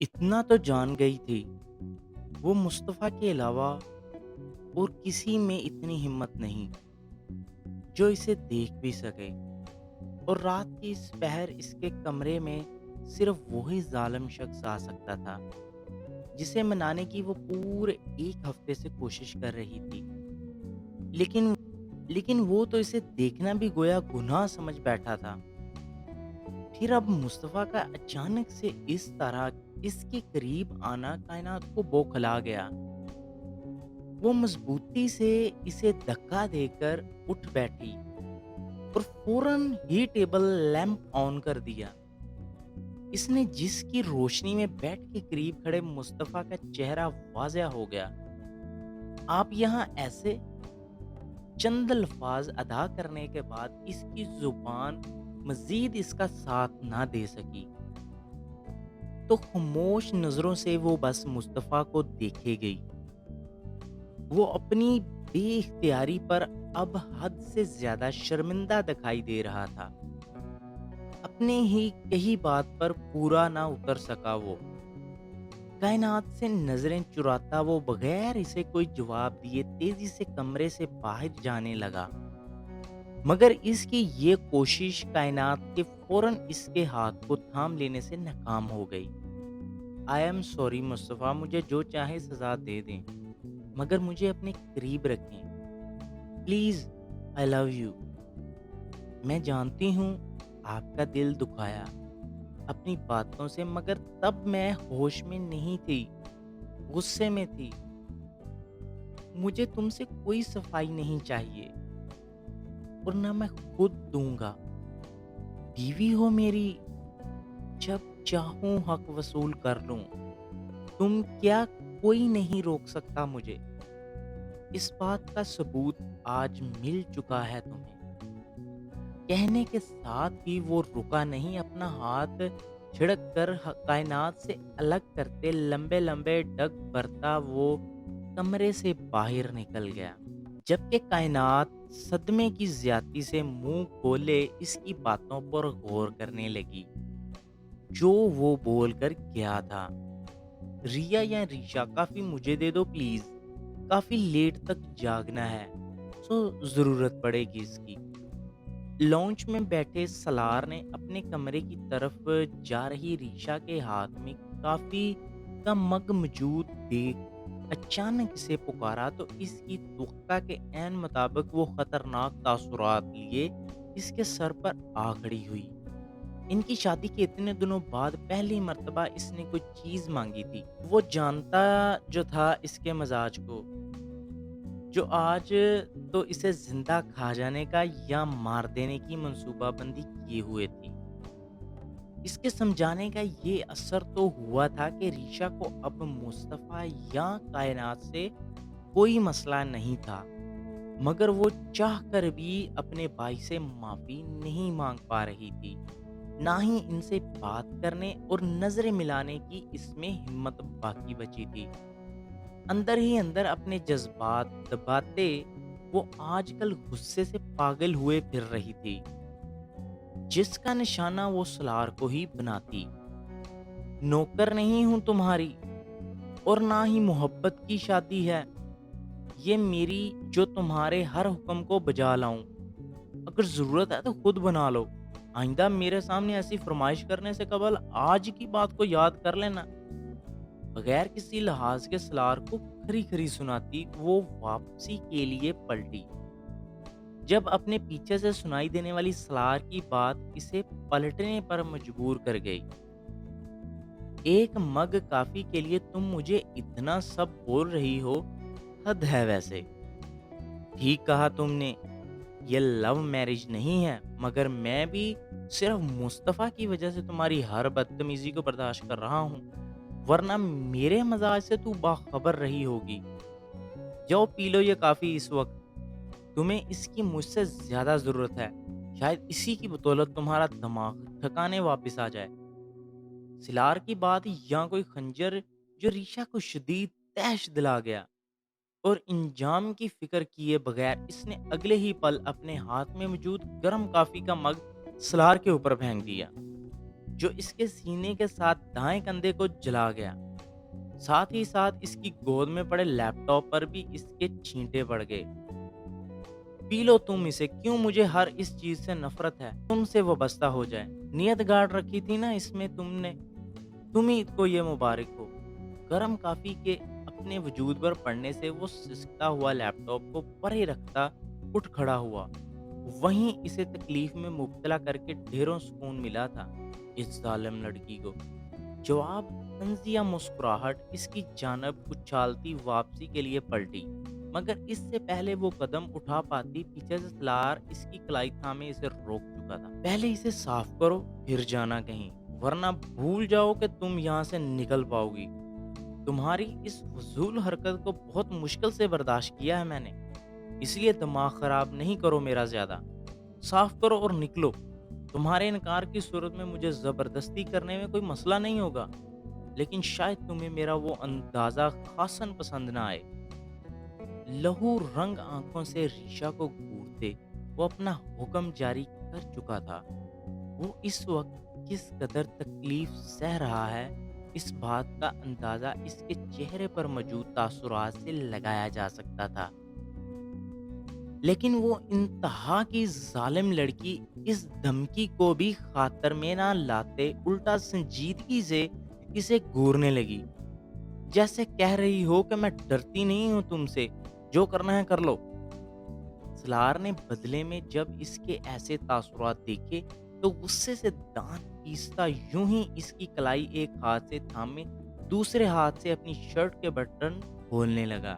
इतना तो जान गई थी, वो मुस्तफ़ा के अलावा और किसी में इतनी हिम्मत नहीं, जो इसे देख भी सके। और रात की इस पहर इसके कमरे में सिर्फ़ वही ज़ालिम शख़्स आ सकता था, जिसे मनाने की वो पूरे 1 हफ़्ते से कोशिश कर रही थी। लेकिन लेकिन वो तो इसे देखना भी गोया गुनाह समझ बैठा था। फिर अब मुस्तफ़ा का अचानक से इस तरह इसके करीब आना कायनात को बौखला गया। वो मजबूती से इसे धक्का देकर उठ बैठी और फौरन ही टेबल लैंप ऑन कर दिया। इसने जिसकी रोशनी में बेड के करीब खड़े मुस्तफ़ा का चेहरा वाज़ह हो गया। आप यहाँ ऐसे चंद अल्फाज अदा करने के बाद इसकी जुबान मजीद इसका साथ ना दे सकी, तो खामोश नजरों से वो बस मुस्तफ़ा को देखे गई। वो अपनी बेइख्तियारी पर अब हद से ज्यादा शर्मिंदा दिखाई दे रहा था। अपने ही कही बात पर पूरा ना उतर सका वो। कायनात से नजरें चुराता वो बगैर इसे कोई जवाब दिए तेजी से कमरे से बाहर जाने लगा। मगर इसकी ये कोशिश कायनात के फौरन इसके हाथ को थाम लेने से नाकाम हो गई। आई एम सॉरी मुस्तफ़ा, मुझे जो चाहे सजा दे दें, मगर मुझे अपने करीब रखें। Please, I love you. मैं जानती हूँ आपका दिल दुखाया अपनी बातों से, मगर तब मैं होश में नहीं थी, गुस्से में थी। मुझे तुमसे कोई सफाई नहीं चाहिए और ना मैं खुद दूंगा। बीवी हो मेरी, जब चाहूं हक वसूल कर लूं। तुम क्या, कोई नहीं रोक सकता मुझे। इस बात का सबूत आज मिल चुका है तुम्हें। कहने के साथ ही वो रुका नहीं, अपना हाथ छिड़क कर कायनात से अलग करते लंबे लंबे डग भरता वो कमरे से बाहर निकल गया। जबकि कायनात सदमे की ज्यादती से मुंह खोले इसकी बातों पर गौर करने लगी, जो वो बोल कर गया था। रिया या रीशा, काफी मुझे दे दो प्लीज, काफी लेट तक जागना है, सो जरूरत पड़ेगी इसकी। लॉन्च में बैठे सलार ने अपने कमरे की तरफ जा रही रीशा के हाथ में काफी का मग मौजूद देख अचानक इसे पुकारा, तो इसकी तुक्का के ऐन मुताबिक वो खतरनाक तासुरात लिए इसके सर पर आ खड़ी हुई। इनकी शादी के इतने दिनों बाद पहली मर्तबा इसने कोई चीज मांगी थी। वो जानता जो था इसके मजाज को, जो आज तो इसे जिंदा खा जाने का या मार देने की मंसूबाबंदी किए हुए थी। इसके समझाने का ये असर तो हुआ था कि रीशा को अब मुस्तफा या कायनात से कोई मसला नहीं था, मगर वो चाह कर भी अपने भाई से माफी नहीं मांग पा रही थी। ना ही इनसे बात करने और नजरें मिलाने की इसमें हिम्मत बाकी बची थी। अंदर ही अंदर अपने जज्बात दबाते वो आजकल गुस्से से पागल हुए फिर रही थी, जिसका निशाना वो सलार को ही बनाती। नौकर नहीं हूं तुम्हारी, और ना ही मोहब्बत की शादी है ये मेरी, जो तुम्हारे हर हुक्म को बजा लाऊं। अगर जरूरत है तो खुद बना लो। आइंदा मेरे सामने ऐसी फरमाइश करने से कबल आज की बात को याद कर लेना। बगैर किसी लिहाज के सलार को खरी खरी सुनाती वो वापसी के लिए पलटी। जब अपने पीछे से सुनाई देने वाली सलार की बात इसे पलटने पर मजबूर कर गई। एक मग काफी के लिए तुम मुझे इतना सब बोल रही हो, हद है वैसे। ठीक कहा तुमने, ये लव मैरिज नहीं है, मगर मैं भी सिर्फ मुस्तफा की वजह से तुम्हारी हर बदतमीजी को बर्दाश्त कर रहा हूँ, वरना मेरे मजाज से तू बाखबर रही होगी। जाओ पी लो ये काफी इस वक्त, तुम्हें इसकी मुझसे ज्यादा जरूरत है। शायद इसी की बदौलत तुम्हारा दिमाग ठिकाने वापस आ जाए। सिलार की बात या कोई खंजर जो रीशा को शदीद तहश दिला गया, और इंजाम की फिक्र किए बगैर इसने अगले ही पल अपने हाथ में मौजूद गर्म कॉफी का मग सलार के ऊपर फेंक दिया। जो इसके सीने के साथ दाएं कंधे को जला गया। साथ ही साथ इसकी गोद में पड़े लैपटॉप पर भी इसके छींटे पड़ गए। पी लो तुम इसे, क्यों मुझे हर इस चीज से नफरत है, तुमसे वो बस्ता हो जाए। नियत गाड़ रखी थी ना इसमें तुमने, तुम ही को ये मुबारक हो। गर्म कॉफी के अपने वजूद पर पड़ने से वो सिसकता हुआ लैपटॉप को परे रखता उठ खड़ा हुआ। वहीं इसे तकलीफ में मुब्तला करके ढेरों सुकून मिला था इस जालिम लड़की को। जवाब तंजिया मुस्कुराहट इसकी जानब उछालती वापसी के लिए पलटी, मगर इससे पहले वो कदम उठा पाती पीछे से सलार इसकी कलाई थामे इसे रोक चुका था। पहले इसे साफ करो, फिर जाना कहीं, वरना भूल जाओ कि तुम यहाँ से निकल पाओगी। तुम्हारी इस फजूल हरकत को बहुत मुश्किल से बर्दाश्त किया है मैंने, इसलिए दिमाग खराब नहीं करो मेरा ज्यादा। साफ करो और निकलो। तुम्हारे इनकार की सूरत में मुझे जबरदस्ती करने में कोई मसला नहीं होगा, लेकिन शायद तुम्हें मेरा वो अंदाजा खासन पसंद ना आए। लहू रंग आंखों से रीशा को घूरते वो अपना हुक्म जारी कर चुका था। वो इस वक्त किस कदर तकलीफ सह रहा है, इस बात का अंदाजा इसके चेहरे पर मौजूद तासुरात से लगाया जा सकता था। लेकिन वो इंतहा की जालिम लड़की इस धमकी को भी खातर में ना लाते उल्टा संजीदगी से इसे घूरने लगी, जैसे कह रही हो कि मैं डरती नहीं हूं तुमसे, जो करना है कर लो। सलार ने बदले में जब इसके ऐसे तासुरात देखे तो गुस्से से दांत पीसता यूं ही इसकी कलाई एक हाथ से थामे दूसरे हाथ से अपनी शर्ट के बटन खोलने लगा,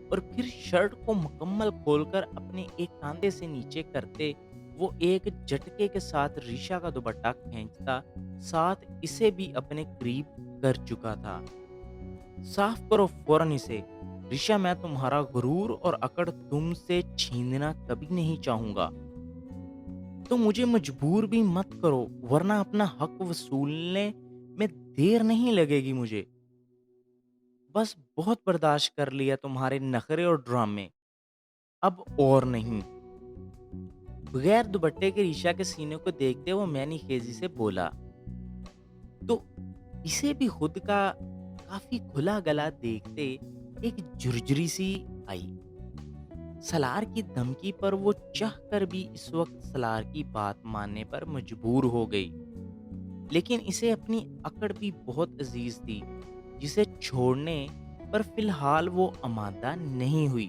और फिर शर्ट को मुकम्मल खोलकर अपने एक कांधे से नीचे करते वो एक झटके के साथ रीशा का दुपट्टा खींचता साथ इसे भी अपने करीब कर चुका था। साफ करो फौरन इसे। ऋषा, मैं तुम्हारा गुरूर और अकड़ तुमसे छीनना कभी नहीं चाहूंगा। तो मुझे मजबूर भी मत करो, वरना अपना हक वसूलने में देर नहीं लगेगी मुझे। बस बहुत बर्दाश्त कर लिया तुम्हारे नखरे और ड्रामे, अब और नहीं। बगैर दुपट्टे के ऋषा के सीने को देखते वो मैनी खेजी से बोला। तो इसे भी खुद का काफी खुला गला देखते एक झुरझुरी सी आई। सलार की धमकी पर वो चाह कर भी इस वक्त सलार की बात मानने पर मजबूर हो गई, लेकिन इसे अपनी अकड़ भी बहुत अजीज थी, जिसे छोड़ने पर फिलहाल वो आमादा नहीं हुई।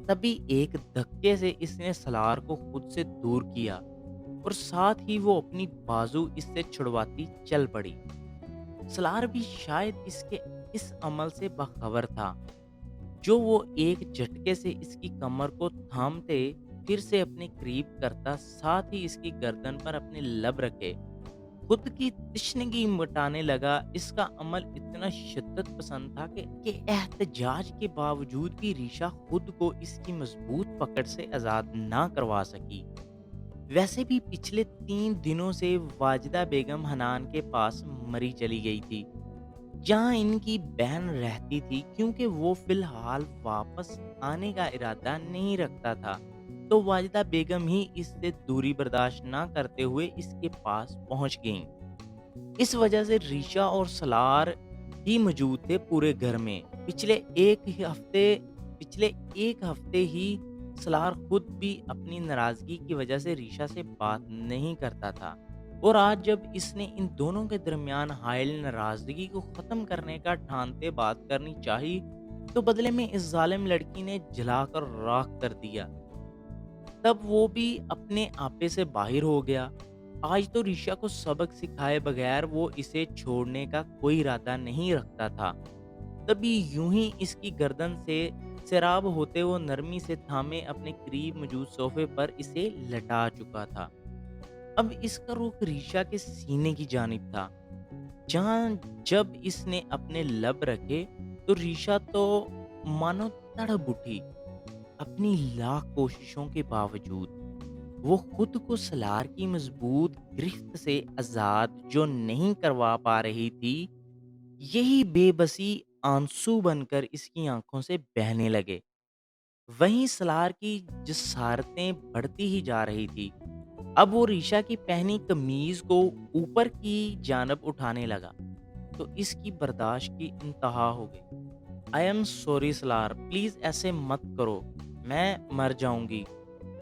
तभी एक धक्के से इसने सलार को खुद से दूर किया और साथ ही वो अपनी बाजू इससे छुड़वाती चल पड़ी। सलार भी शायद इसके इस अमल से बाखबर था, जो वो एक झटके से इसकी कमर को थामते फिर से अपने करीब करता साथ ही इसकी गर्दन पर अपने लब रखे खुद की तिश्नगी मिटाने लगा। इसका अमल इतना शिद्दत पसंद था कि एहतजाज के बावजूद भी रीशा खुद को इसकी मजबूत पकड़ से आजाद ना करवा सकी। वैसे भी पिछले 3 दिनों से वाजिदा बेगम हनान के पास मरी चली गई थी, जहां इनकी बहन रहती थी, क्योंकि वो फिलहाल वापस आने का इरादा नहीं रखता था। तो वाजिदा बेगम ही इससे दूरी बर्दाश्त ना करते हुए इसके पास पहुंच गईं। इस वजह से रीशा और सलार ही मौजूद थे पूरे घर में। पिछले एक हफ्ते ही सलार खुद भी अपनी नाराजगी की वजह से रीशा से बात नहीं करता था, और आज जब इसने इन दोनों के दरमियान हायल नाराजगी को खत्म करने का ठानते बात करनी चाही, तो बदले में इस जालिम लड़की ने जलाकर राख कर दिया। तब वो भी अपने आपे से बाहर हो गया। आज तो ऋषा को सबक सिखाए बगैर वो इसे छोड़ने का कोई इरादा नहीं रखता था। तभी यूं ही इसकी गर्दन से सैराब होते वो नरमी से थामे अपने करीब मौजूद सोफे पर इसे लटा चुका था। अब इसका रुख रीशा के सीने की जानिब था, जहां जब इसने अपने लब रखे तो रीशा तो मानो तड़प उठी। अपनी लाख कोशिशों के बावजूद वो खुद को सलार की मजबूत गिरफ्त से आजाद जो नहीं करवा पा रही थी, यही बेबसी आंसू बनकर इसकी आंखों से बहने लगे। वहीं सलार की जसारतें बढ़ती ही जा रही थी। अब वो रीशा की पहनी कमीज को ऊपर की जानब उठाने लगा, तो इसकी बर्दाश्त की इंतहा हो गई। I am sorry Salaar, please ऐसे मत करो, मैं मर जाऊंगी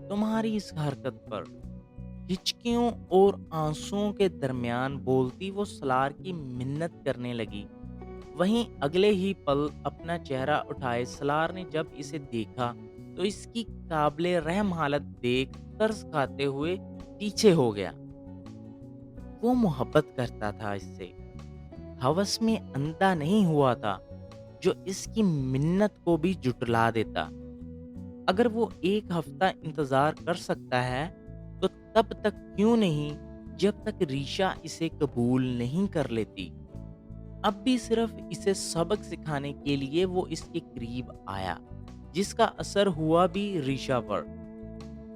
तुम्हारी इस हरकत पर। हिचकियों और आंसुओं के दरमियान बोलती वो सलार की मिन्नत करने लगी। वहीं अगले ही पल अपना चेहरा उठाए सलार ने जब इसे देखा, तो इसकी काबिले रहम हालत देख तरस खाते हुए पीछे हो गया। वो मोहब्बत करता था इससे, हवस में अंधा नहीं हुआ था जो इसकी मिन्नत को भी जुटला देता। अगर वो एक हफ्ता इंतजार कर सकता है, तो तब तक क्यों नहीं, जब तक रीशा इसे कबूल नहीं कर लेती। अब भी सिर्फ इसे सबक सिखाने के लिए वो इसके करीब आया, जिसका असर हुआ भी रीशा पर।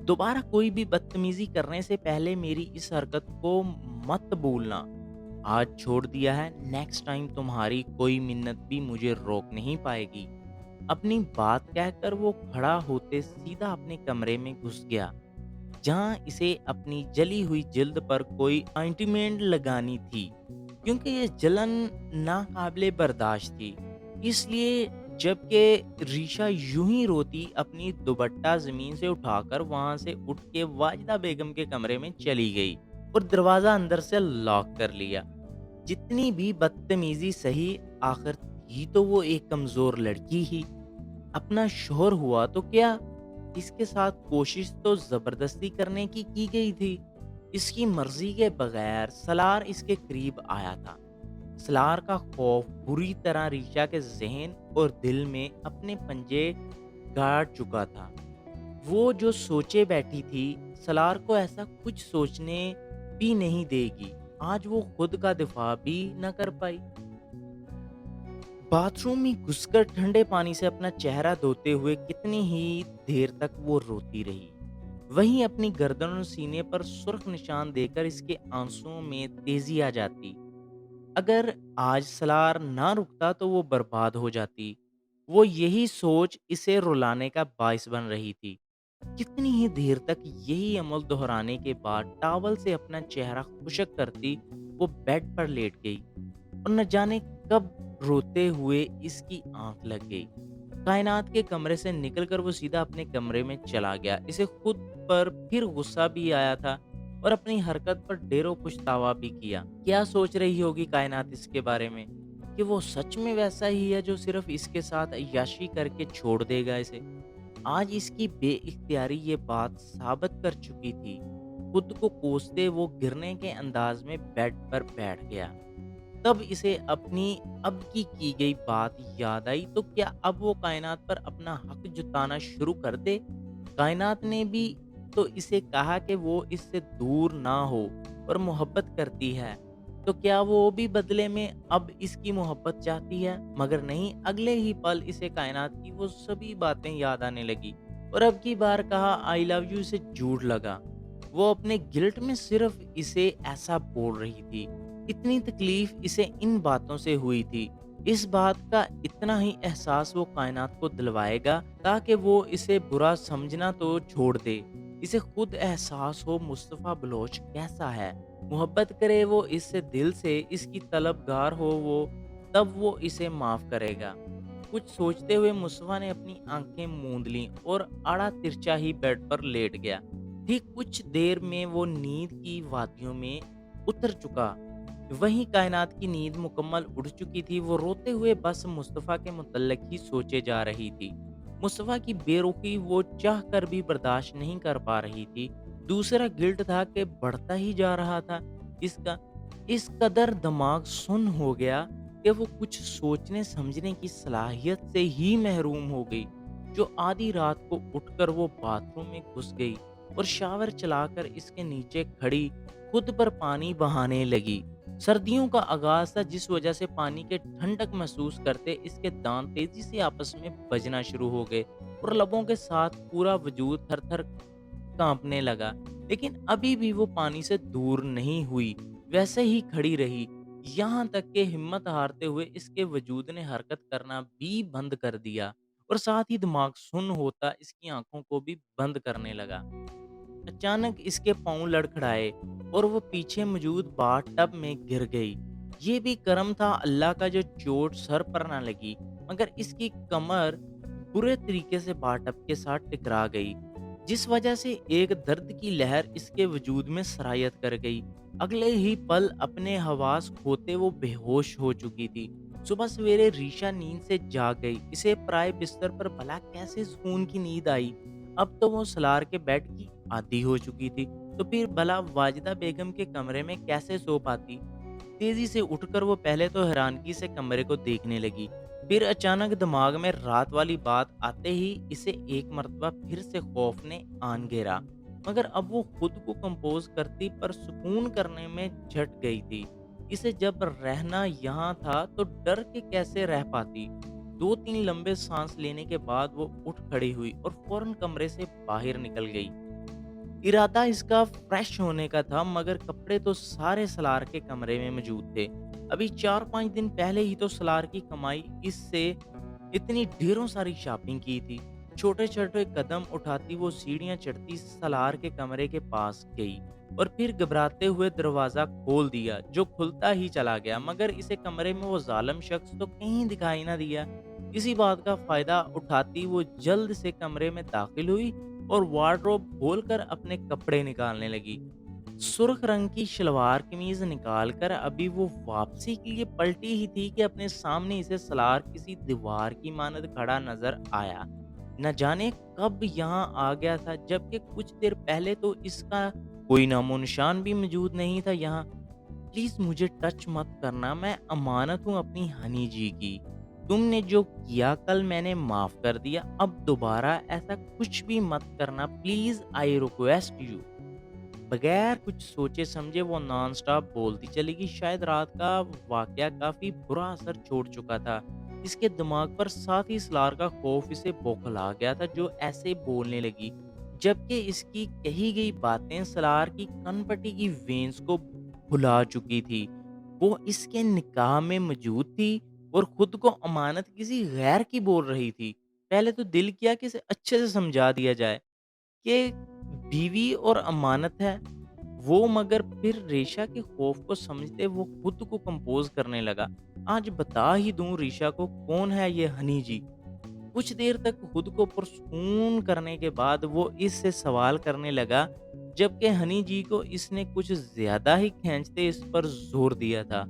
दोबारा कोई भी बदतमीजी करने से पहले मेरी इस हरकत को मत भूलना। आज छोड़ दिया है, नेक्स्ट टाइम तुम्हारी कोई मिन्नत भी मुझे रोक नहीं पाएगी। अपनी बात कहकर वो खड़ा होते सीधा अपने कमरे में घुस गया, जहां इसे अपनी जली हुई जिल्द पर कोई ऑइंटमेंट लगानी थी, क्योंकि ये जलन नाकाबिले बर्दाश्त थी। इसलिए जबकि रीशा यूं ही रोती अपनी दुपट्टा जमीन से उठाकर वहां से उठ के वाजिदा बेगम के कमरे में चली गई और दरवाजा अंदर से लॉक कर लिया। जितनी भी बदतमीजी सही, आखिर थी तो वो एक कमजोर लड़की ही। अपना शोहर हुआ तो क्या, इसके साथ कोशिश तो जबरदस्ती करने की गई थी। इसकी मर्जी के बगैर सलार इसके करीब आया था। सलार का खौफ बुरी तरह रीशा के जहन और दिल में अपने पंजे गाड़ चुका था। वो जो सोचे बैठी थी, सलार को ऐसा कुछ सोचने भी नहीं देगी। आज वो खुद का दिफा भी न कर पाई। बाथरूम में घुसकर ठंडे पानी से अपना चेहरा धोते हुए कितनी ही देर तक वो रोती रही। वहीं अपनी गर्दन और सीने पर सुर्ख निशान देकर इसके आंसुओं में तेजी आ जाती। अगर आज सलार ना रुकता तो वो बर्बाद हो जाती। वो यही सोच इसे रुलाने का बायस बन रही थी। कितनी ही देर तक यही अमल दोहराने के बाद टॉवल से अपना चेहरा खुशक करती वो बेड पर लेट गई, और न जाने कब रोते हुए इसकी आंख लग गई। कायनात के कमरे से निकलकर वो सीधा अपने कमरे में चला गया। इसे खुद पर फिर गुस्सा भी आया था और अपनी हरकत पर ढेरों पछतावा भी किया। क्या सोच रही होगी कायनात इसके बारे में, कि वो सच में वैसा ही है जो सिर्फ इसके साथ अय्याशी करके छोड़ देगा इसे। आज इसकी बेइख्तियारी ये बात साबित कर चुकी थी। खुद को कोसते वो गिरने के अंदाज में बेड पर बैठ गया। तब इसे अपनी अब की गई बात याद आई, तो क्या अब वो कायनात पर अपना हक जताना शुरू कर दे। कायनात ने भी तो इसे कहा कि वो इससे दूर ना हो और मोहब्बत करती है, तो क्या वो भी बदले में अब इसकी मोहब्बत चाहती है। मगर नहीं, अगले ही पल इसे कायनात की वो सभी बातें याद आने लगी और अब की बार कहा आई लव यू से झूठ लगा। वो अपने गिल्ट में सिर्फ इसे ऐसा बोल रही थी। इतनी तकलीफ इसे इन बातों से हुई थी। इस बात का इतना ही एहसास वो कायनात को दिलवाएगा, ताकि वो इसे बुरा समझना तो छोड़ दे। इसे खुद एहसास हो मुस्तफ़ा बलोच कैसा है। मोहब्बत करे वो इससे दिल से, इसकी तलबगार हो वो, तब वो इसे माफ़ करेगा। कुछ सोचते हुए मुस्तफ़ा ने अपनी आंखें मूंद लीं और आड़ा तिरछा ही बेड पर लेट गया। ठीक कुछ देर में वो नींद की वादियों में उतर चुका। वहीं कायनात की नींद मुकम्मल उड़ चुकी थी। वो रोते हुए बस मुस्तफ़ा के मुतल्लिक ही सोचे जा रही थी। मुस्तफ़ा की बेरुखी वो चाह कर भी बर्दाश्त नहीं कर पा रही थी। दूसरा गिल्ट था कि बढ़ता ही जा रहा था इसका। इस कदर दिमाग सुन्न हो गया कि वो कुछ सोचने समझने की सलाहियत से ही महरूम हो गई। जो आधी रात को उठकर वो बाथरूम में घुस गई और शावर चलाकर इसके नीचे खड़ी खुद पर पानी बहाने लगी। सर्दियों का आगाज था, जिस वजह से पानी के ठंडक महसूस करते इसके दांत तेजी से आपस में बजना शुरू हो गए और लबों के साथ पूरा वजूद थर-थर कांपने लगा। लेकिन अभी भी वो पानी से दूर नहीं हुई, वैसे ही खड़ी रही। यहाँ तक कि हिम्मत हारते हुए इसके वजूद ने हरकत करना भी बंद कर दिया और साथ ही दिमाग सुन्न होता इसकी आंखों को भी बंद करने लगा। अचानक इसके पाँव लड़खड़ाए और वो पीछे मौजूद बाथ टब में गिर गई। ये भी करम था अल्लाह का जो चोट सर पर ना लगी, मगर इसकी कमर बुरे तरीके से बाथ टब के साथ टकरा गई, जिस वजह से एक दर्द की लहर इसके वजूद में सरायत कर गई। अगले ही पल अपने हवास खोते वो बेहोश हो चुकी थी। सुबह सवेरे रीशा नींद से जाग गई। इसे पराए बिस्तर पर भला कैसे सुकून की नींद आई। अब तो वो सलार के बेड की आदी हो चुकी थी, तो फिर भला वाजिदा बेगम के कमरे में कैसे सो पाती। तेजी से उठकर वो पहले तो हैरानगी से कमरे को देखने लगी, फिर अचानक दिमाग में रात वाली बात आते ही इसे एक मर्तबा फिर से खौफ ने आन घेरा। मगर अब वो खुद को कंपोज करती पर सुकून करने में झट गई थी। इसे जब रहना यहाँ था तो डर के कैसे रह पाती। दो तीन लंबे सांस लेने के बाद वो उठ खड़ी हुई और फौरन कमरे से बाहर निकल गई। इरादा इसका फ्रेश होने का था, मगर कपड़े तो सारे सलार के कमरे में मौजूद थे। अभी 4-5 दिन पहले ही तो सलार की कमाई इससे इतनी ढेरों सारी शॉपिंग की थी। छोटे-छोटे कदम उठाती वो सीढ़ियाँ चढ़ती सलार के कमरे के पास गई और फिर घबराते हुए दरवाज़ा खोल दिया, जो खुलता ही चला गया, मगर इसे कमरे में वो ज़ालिम शख्स तो कहीं दिखाई ना दिया। इसी बात का फ़ायदा उठाती वो जल्द से कमरे में दाखिल हुई और वार्डरोब खोलकर अपने कपड़े निकालने लगी। सुर्ख रंग की शलवार कमीज निकालकर अभी वो वापसी के लिए पलटी ही थी कि अपने सामने इसे सलार किसी दीवार की मानद खड़ा नजर आया। न जाने कब यहाँ आ गया था, जबकि कुछ देर पहले तो इसका कोई नामो निशान भी मौजूद नहीं था यहाँ। प्लीज मुझे टच मत करना, मैं अमानत हूँ अपनी हनी जी की। तुमने जो किया कल मैंने माफ कर दिया, अब दोबारा ऐसा कुछ भी मत करना, प्लीज आई रिक्वेस्ट यू। बगैर कुछ सोचे समझे वो नॉन स्टॉप बोलती चली गई। शायद रात का वाकया काफी बुरा असर छोड़ चुका था इसके दिमाग पर, साथ ही सलार का खौफ इसे बौखला गया था जो ऐसे बोलने लगी, जबकि इसकी कही गई बातें सलार की कनपटी की वेन्स को भुला चुकी थी। वो इसके निकाह में मौजूद थी और खुद को अमानत किसी गैर की बोल रही थी। पहले तो दिल किया कि इसे अच्छे से समझा दिया जाए कि बीवी और अमानत है वो, मगर फिर रेशा के खौफ को समझते वो खुद को कंपोज करने लगा। आज बता ही दूं रीशा को कौन है ये हनी जी। कुछ देर तक खुद को पुरसकून करने के बाद वो इससे सवाल करने लगा, जबकि हनी जी को इसने कुछ ज्यादा ही खींचते इस पर जोर दिया था।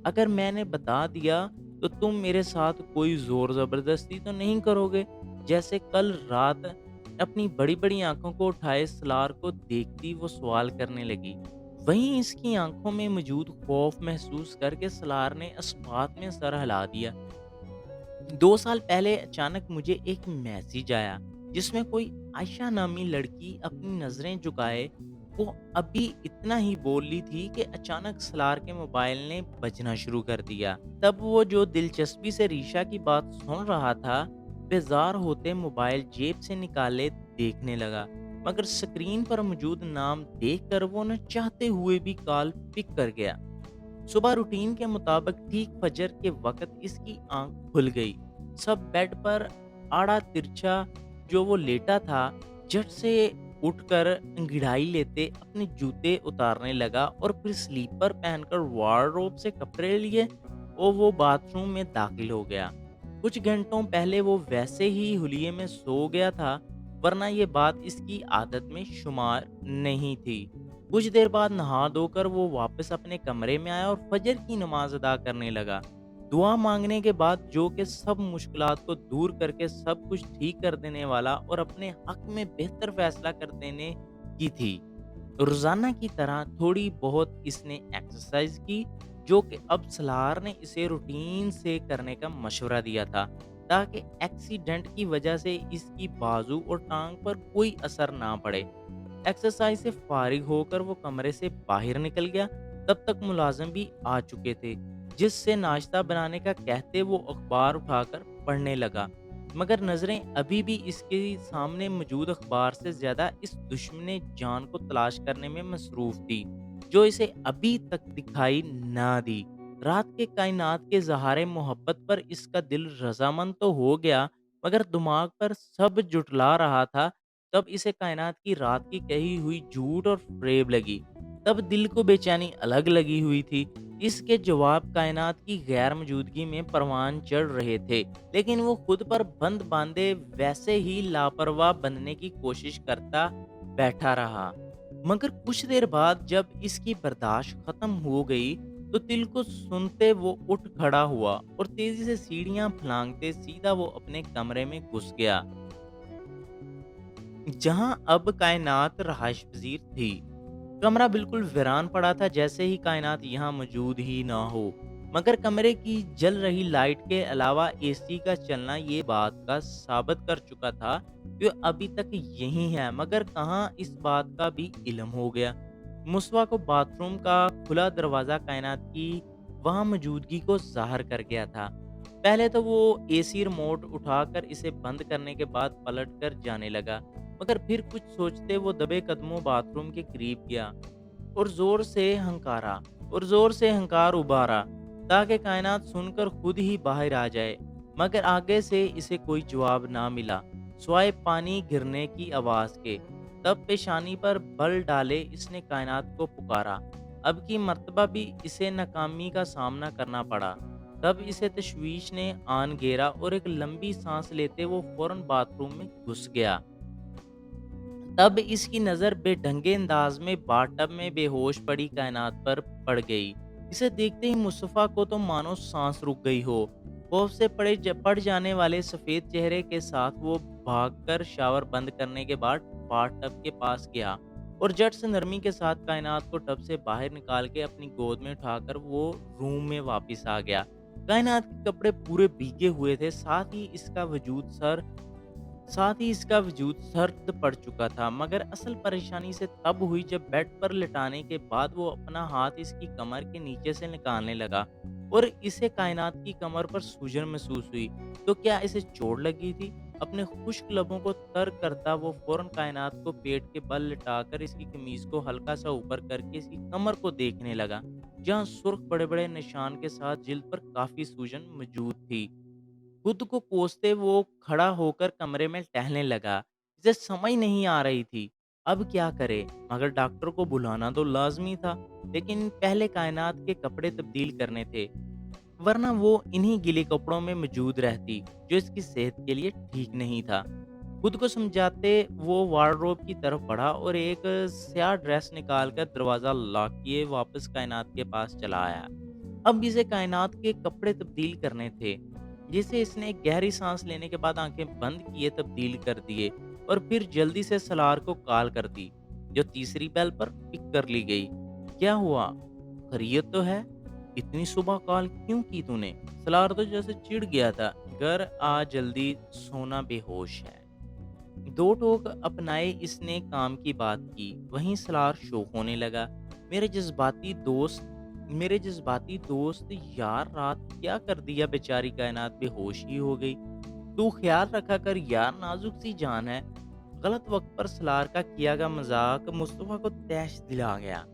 अगर मैंने बता दिया तो तुम मेरे साथ कोई जोर जबरदस्ती तो नहीं करोगे। जैसे कल रात अपनी बड़ी बड़ी आंखों को उठाए सलार को देखती वो सवाल करने लगी। वहीं इसकी आंखों में मौजूद खौफ महसूस करके सलार ने इस बात में सर हिला दिया। 2 साल पहले अचानक मुझे एक मैसेज आया जिसमें कोई आयशा नामी लड़की अपनी नजरें झुकाए, वो अभी इतना ही बोल ली थी कि अचानक सलार के मोबाइल ने बजना शुरू कर दिया। तब वो जो दिलचस्पी से रीशा की बात सुन रहा था, बेजार होते मोबाइल जेब से निकाले देखने लगा, मगर स्क्रीन पर मौजूद नाम देखकर वो न चाहते हुए भी कॉल पिक कर गया। सुबह रूटीन के मुताबिक ठीक फजर के वक्त इसकी आंख खुल गई। सब बेड पर आड़ा तिरछा जो वो लेटा था, झट से उठकर अंगड़ाई लेते अपने जूते उतारने लगा और फिर स्लीपर पहनकर वार्डरोब से कपड़े लिए और वो बाथरूम में दाखिल हो गया। कुछ घंटों पहले वो वैसे ही हुलिये में सो गया था, वरना ये बात इसकी आदत में शुमार नहीं थी। कुछ देर बाद नहा धोकर वो वापस अपने कमरे में आया और फजर की नमाज अदा करने लगा। दुआ मांगने के बाद, जो कि सब मुश्किलात को दूर करके सब कुछ ठीक कर देने वाला और अपने हक में बेहतर फैसला कर देने की थी। रोजाना की तरह थोड़ी बहुत इसने एक्सरसाइज की, जो कि अब सलार ने इसे रूटीन से करने का मशवरा दिया था, ताकि एक्सीडेंट की वजह से इसकी बाजू और टांग पर कोई असर ना पड़े। एक्सरसाइज से फारिग होकर वो कमरे से बाहर निकल गया। तब तक मुलाजिम भी आ चुके थे, जिससे नाश्ता बनाने का कहते वो अखबार उठाकर पढ़ने लगा, मगर नज़रें अभी भी इसके सामने मौजूद अखबार से ज़्यादा इस दुश्मन जान को तलाश करने में मसरूफ़ थी, जो इसे अभी तक दिखाई ना दी। रात के कायनात के ज़हारे मोहब्बत पर इसका दिल रज़ामंद तो हो गया, मगर दिमाग पर सब जुटला रहा था। तब इसे कायनात की रात की कही हुई झूठ और फ़रेब लगी। तब दिल को बेचैनी अलग लगी हुई थी। इसके जवाब कायनात की गैर मौजूदगी में परवान चढ़ रहे थे, लेकिन वो खुद पर बंद बांधे वैसे ही लापरवाह बनने की कोशिश करता बैठा रहा। मगर कुछ देर बाद जब इसकी बर्दाश्त खत्म हो गई, तो दिल को सुनते वो उठ खड़ा हुआ और तेजी से सीढ़ियां फलांगते सीधा वो अपने कमरे में घुस गया, जहां अब कायनात रहायश पजीर थी। कमरा बिल्कुल वीरान पड़ा था, जैसे ही कायनात यहाँ मौजूद ही ना हो। मगर कमरे की जल रही लाइट के अलावा एसी का चलना ये बात का साबित कर चुका था कि अभी तक यही है। मगर कहाँ इस बात का भी इल्म हो गया। मुस्वा को बाथरूम का खुला दरवाज़ा कायनात की वहाँ मौजूदगी को ज़ाहिर कर गया था। पहले तो वो एसी रिमोट उठाकर इसे बंद करने के बाद पलट कर जाने लगा, मगर फिर कुछ सोचते वो दबे कदमों बाथरूम के करीब गया और ज़ोर से हंकार उभारा, ताकि कायनात सुनकर खुद ही बाहर आ जाए। मगर आगे से इसे कोई जवाब ना मिला, स्वाय पानी गिरने की आवाज़ के। तब पेशानी पर बल डाले इसने कायनात को पुकारा। अब की मर्तबा भी इसे नाकामी का सामना करना पड़ा। तब इसे तशवीश ने आन घेरा और एक लंबी सांस लेते वो फौरन बाथरूम में घुस गया। तब इसकी नज़र बेढंगे अंदाज में बाथटब में बेहोश पड़ी कायनात पर पड़ गई। इसे देखते ही मुस्तफ़ा को तो मानो सांस रुक गई हो। खौफ से पड़ जाने वाले सफ़ेद चेहरे के साथ वो भागकर शावर बंद करने के बाद बाथटब के पास गया और झट से नरमी के साथ कायनात को टब से बाहर निकाल के अपनी गोद में उठाकर वो रूम में वापस आ गया। कायनात के कपड़े पूरे भीगे हुए थे, साथ ही इसका वजूद सर्द पड़ चुका था। मगर असल परेशानी से तब हुई जब बेड पर लिटाने के बाद वो अपना हाथ इसकी कमर के नीचे से निकालने लगा और इसे कायनात की कमर पर सूजन महसूस हुई। तो क्या इसे चोट लगी थी? अपने खुश्क लबों को तर करता वो फौरन कायनात को पेट के बल लिटाकर इसकी कमीज को हल्का सा ऊपर करके इसकी कमर को देखने लगा, जहाँ सुर्ख बड़े बड़े निशान के साथ जिल्द पर काफी सूजन मौजूद थी। खुद को कोसते वो खड़ा होकर कमरे में टहलने लगा। इसे समझ नहीं आ रही थी अब क्या करे। मगर डॉक्टर को बुलाना तो लाजमी था, लेकिन पहले कायनात के कपड़े तब्दील करने थे, वरना वो इन्हीं गीले कपड़ों में मौजूद रहती, जो इसकी सेहत के लिए ठीक नहीं था। खुद को समझाते वो वार्डरोब की तरफ बढ़ा और एक स्याह ड्रेस निकालकर दरवाजा लॉक किए वापस कायनात के पास चला आया। अब इसे कायनात के कपड़े तब्दील करने थे, जिसे इसने एक गहरी सांस लेने के बाद आंखें बंद किए तब्दील कर दिए और फिर जल्दी से सलार को कॉल कर दी, जो तीसरी बेल पर पिक कर ली गई। क्या हुआ? खैरियत तो है? इतनी सुबह कॉल क्यों की तूने? सलार तो जैसे चिढ़ गया था। घर आ जल्दी, सोना बेहोश है। दो टोक अपनाए इसने काम की बात की। वहीं सलार शोक होने लगा। मेरे जज्बाती दोस्त मेरे जज्बाती दोस्त, यार रात क्या कर दिया, बेचारी कायनात बेहोश ही हो गई। तू ख्याल रखा कर यार, नाजुक सी जान है। गलत वक्त पर सलार का किया गया मजाक मुस्तफा को तैश दिला गया।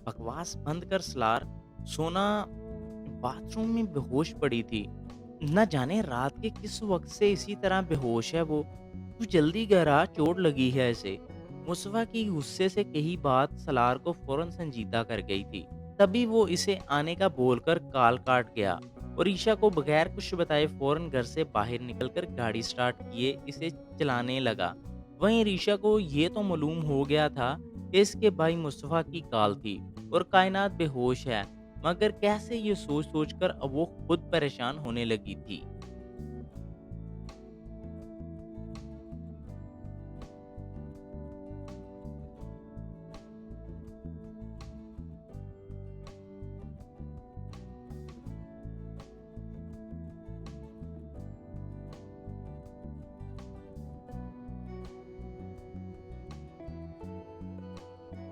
बकवास बंद कर सलार। सोना बाथरूम में बेहोश पड़ी थी। न जाने रात के किस वक्त से इसी तरह बेहोश है वो। तू जल्दी घर आ, चोट लगी है इसे। मुस्तफा की गुस्से से कही बात सलार को फौरन संजीदा कर गई थी। तभी वो इसे आने का बोलकर कॉल काट गया और ईशा को बगैर कुछ बताए फौरन घर से बाहर निकलकर गाड़ी स्टार्ट किए इसे चलाने लगा। वहीं रीशा को ये तो मालूम हो गया था कि इसके भाई मुस्तफा की कॉल थी और कायनात बेहोश है, मगर कैसे ये सोच सोच कर अब वो खुद परेशान होने लगी थी।